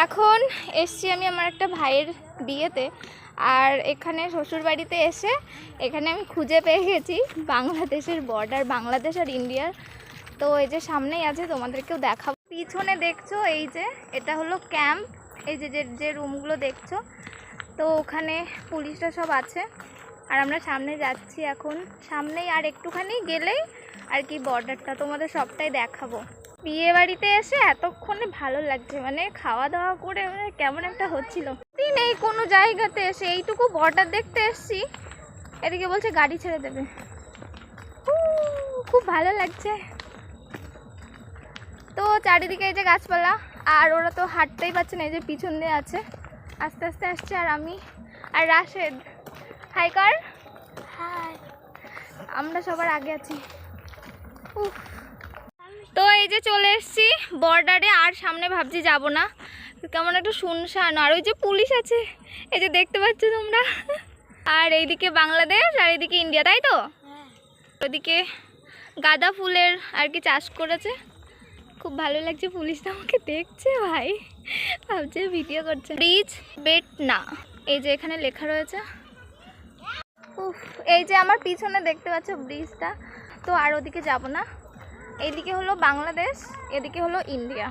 এখন এসছি আমি আমার একটা ভাইয়ের বিয়েতে, আর এখানে শ্বশুরবাড়িতে এসে এখানে আমি খুঁজে পেয়ে গেছি বাংলাদেশের বর্ডার, বাংলাদেশ আর ইন্ডিয়ার। তো এই যে সামনেই আছে, তোমাদেরকেও দেখাবো। পিছনে দেখছো এই যে এটা হলো ক্যাম্প, এই যে যে রুমগুলো দেখছো, তো ওখানে পুলিশরা সব আছে। আর আমরা সামনে যাচ্ছি এখন, সামনেই আর একটুখানি গেলেই আর কি বর্ডারটা, তোমাদের সবটাই দেখাবো। বিয়ে বাড়িতে এসে এতক্ষণে ভালো লাগছে, মানে খাওয়া দাওয়া করে মানে কেমন একটা হচ্ছিল। নেই কোনো জায়গাতে এসে এইটুকু বর্ডার দেখতে এসছি, এদিকে বলছে গাড়ি ছেড়ে দেবে। খুব ভালো লাগছে। তো চারিদিকে এই যে গাছপালা, আর ওরা তো হাঁটতেই পারছে না, এই যে পিছন দিয়ে আছে, আস্তে আস্তে আসছে। আর আমি আর রাশেদ, হাই কর। হাই। আমরা সবার আগে আছি। তো এই যে চলে এসেছি বর্ডারে, আর সামনে ভাবছি যাব না, কেমন একটা শুনশান। আর ওই যে পুলিশ আছে, এই যে দেখতে পাচ্ছ তোমরা। আর এইদিকে বাংলাদেশ আর এইদিকে ইন্ডিয়া, তাই তো? ওইদিকে গাঁদা ফুলের আর কি চাষ করেছে, খুব ভালো লাগছে। পুলিশটা আমাকে দেখছে, ভাই ভাবছে ভিডিও করছে। ব্রিজ বেট না, এই যে এখানে লেখা রয়েছে। এই যে আমার পিছনে দেখতে পাচ্ছ ব্রিজটা। তো আর ওদিকে যাব না, এইদিকে হলো বাংলাদেশ, এদিকে হলো ইন্ডিয়া।